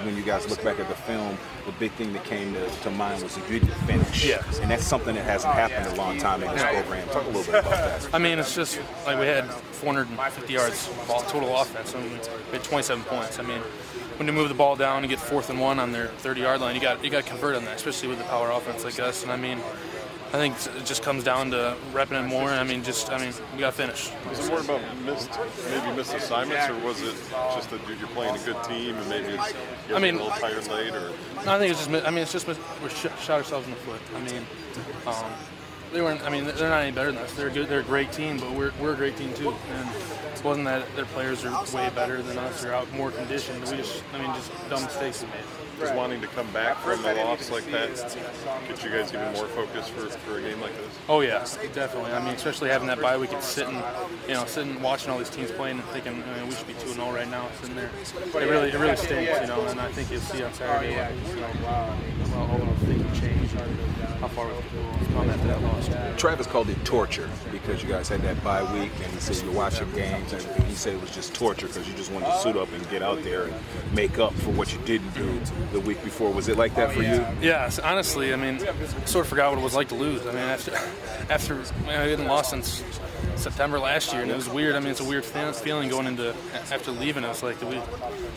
When you guys look back at the film, the big thing that came to mind was a good finish. Yeah. And that's something that hasn't happened in a long time in this program. Talk a little bit about that. I mean, it's just like we had 450 yards total offense, and we had 27 points. I mean, when you move the ball down and get 4th and 1 on their 30-yard line, you got to convert on that, especially with the power offense like us. And I mean, I think it just comes down to repping it more. I mean, we got to finish. Was it more about missed assignments, or was it just that you're playing a good team and maybe it's a little tired late? Or no, I think it's just we shot ourselves in the foot. I mean, they weren't. I mean, they're not any better than us. They're good. They're a great team, but we're a great team too. And it wasn't that their players are way better than us or out more conditioned. We just dumb mistakes we made. Does wanting to come back from a loss like that get you guys even more focused for a game like this? Oh yeah, definitely. I mean, especially having that bye week and sitting watching all these teams playing and thinking, we should be 2-0 right now. Sitting there, it really stinks, And I think you'll see on Saturday, all those things change. How far we've come after that loss. Travis called it torture because you guys had that bye week, and he said you're watching games, and he said it was just torture because you just wanted to suit up and get out there and make up for what you didn't do the week before. Was it like that for you? Yeah, honestly, I mean, I sort of forgot what it was like to lose. I mean, after I hadn't lost since September last year, and it was weird. I mean, it's a weird feeling going into after leaving. It's like it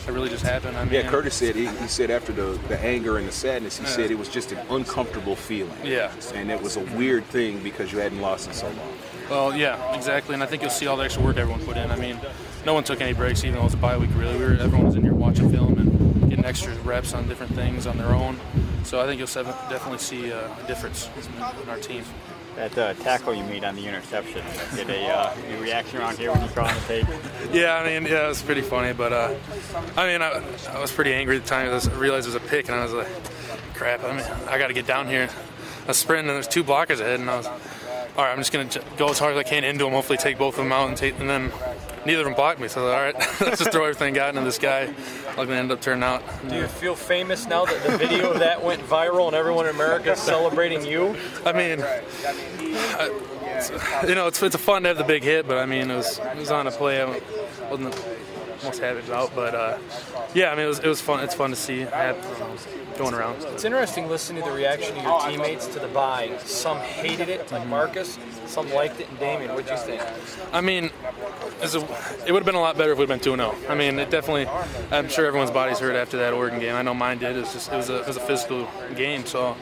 really just happened. I mean, yeah, Curtis said he said after the anger and the sadness, he said it was just an uncomfortable feeling. Yeah, and it was a weird thing because you hadn't lost in so long. Well, yeah, exactly, and I think you'll see all the extra work everyone put in. I mean, no one took any breaks, even though it was a bye week. Really, everyone was in here watching film and getting extra reps on different things on their own. So I think you'll definitely see a difference in our team. That tackle you made on the interception, did a reaction around here when you saw on the tape? Yeah, I mean, it was pretty funny, but I was pretty angry at the time. I realized it was a pick, and I was like, crap, I got to get down here. I was sprinting, and there's 2 blockers ahead, and I was, all right, I'm just going to go as hard as I can into them, hopefully take both of them out, and then neither of them blocked me, so I was like, all right, let's just throw everything I got into this guy. I'm going to end up turning out. Do you feel famous now that the video of that went viral and everyone in America is celebrating you? I mean, it's fun to have the big hit, but I mean, it was on a play. I wasn't almost had it out, but yeah, I mean, it was fun. It's fun to see going around. It's interesting listening to the reaction of your teammates to the bye. Some hated it, like Marcus. Some liked it, and Damien, what'd you think? I mean, it would have been a lot better if it would have been 2-0. I mean, it definitely. I'm sure everyone's body's hurt after that Oregon game. I know mine did. It was a physical game. So,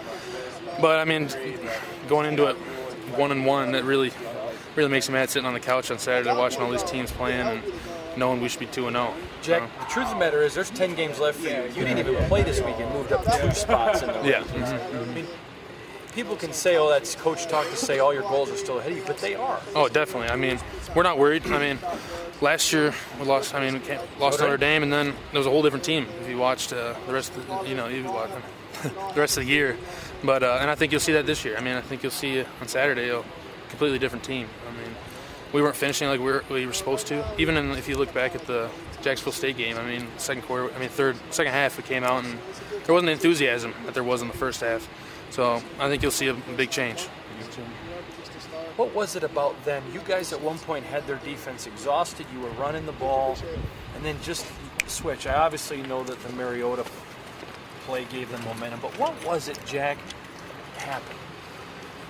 but I mean, going into it 1-1, that really makes me mad sitting on the couch on Saturday watching all these teams playing and knowing we should be 2-0. Jack, the truth of the matter is there's 10 games left for you. You didn't even play this week and moved up 2 spots in the league. Yeah. I mean, people can say, oh, that's coach talk to say all your goals are still ahead of you, but they are. Oh, definitely. I mean, we're not worried. I mean, last year we lost. I mean, we lost Notre Dame, and then there was a whole different team. If you watched the rest of the rest of the year, but and I think you'll see that this year. I mean, I think you'll see on Saturday a completely different team. I mean, we weren't finishing like we were supposed to. Even if you look back at the Jacksonville State game, I mean, second half, we came out and there wasn't the enthusiasm that there was in the first half. So I think you'll see a big change. What was it about them? You guys at one point had their defense exhausted. You were running the ball, and then just switch. I obviously know that the Mariota play gave them momentum, but what was it, Jack, happened?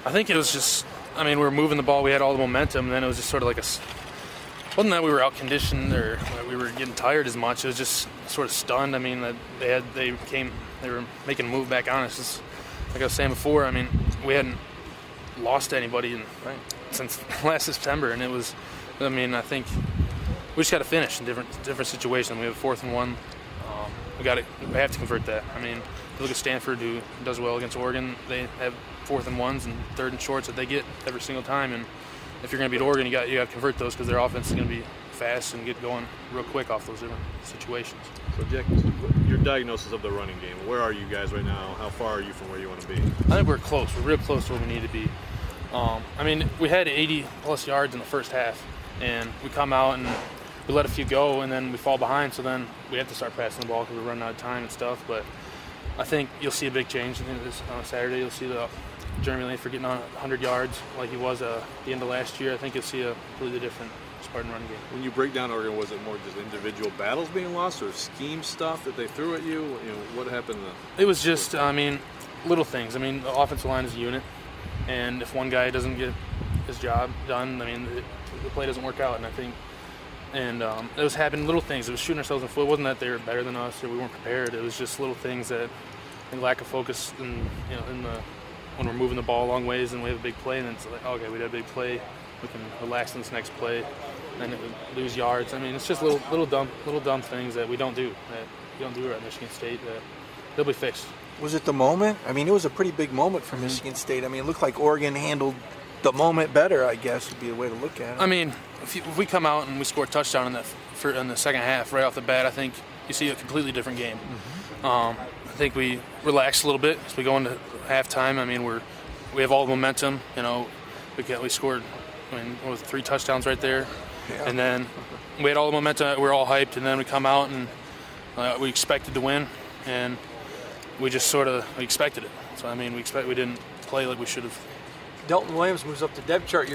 I think it was just, I mean, we were moving the ball. We had all the momentum, and then it was just sort of like wasn't that we were out conditioned or we were getting tired as much. It was just sort of stunned. I mean, that they were making a move back on us. Just, like I was saying before, I mean, we hadn't lost to anybody since last September, and it was, I mean, I think we just got to finish in different situations. We have 4th and 1. We have to convert that. I mean, if you look at Stanford, who does well against Oregon, they have 4th and 1s and 3rd and shorts that they get every single time. And if you're going to beat Oregon, you got to convert those because their offense is going to be fast and get going real quick off those different situations. So, Jack, your diagnosis of the running game, where are you guys right now? How far are you from where you want to be? I think we're close. We're real close to where we need to be. I mean, we had 80-plus yards in the first half, and we come out and we let a few go, and then we fall behind, so then we have to start passing the ball because we're running out of time and stuff. But I think you'll see a big change. I think this Saturday you'll see Jeremy Langford getting on 100 yards like he was at the end of last year. I think you'll see a completely different most part in the running game. When you break down Oregon, was it more just individual battles being lost or scheme stuff that they threw at you? You know, what happened? It was just, I mean, little things. I mean, the offensive line is a unit, and if one guy doesn't get his job done, I mean, the play doesn't work out. And I think, it was happening, little things. It was shooting ourselves in the foot. It wasn't that they were better than us or we weren't prepared. It was just little things that, I think, lack of focus when we're moving the ball a long ways and we have a big play, and then it's like, okay, we did a big play, we can relax in this next play, and then lose yards. I mean, it's just little dumb things that we don't do at Michigan State that they'll be fixed. Was it the moment? I mean, it was a pretty big moment for Michigan State. I mean, it looked like Oregon handled the moment better, I guess, would be a way to look at it. I mean, if we come out and we score a touchdown in the second half right off the bat, I think you see a completely different game. I think we relax a little bit as we go into halftime. I mean, we have all the momentum. You know, we scored, I mean, what was it, 3 touchdowns right there, and then we had all the momentum. We're all hyped, and then we come out and we expected to win, and we just we expected it. So I mean, we didn't play like we should have. Delton Williams moves up the depth chart.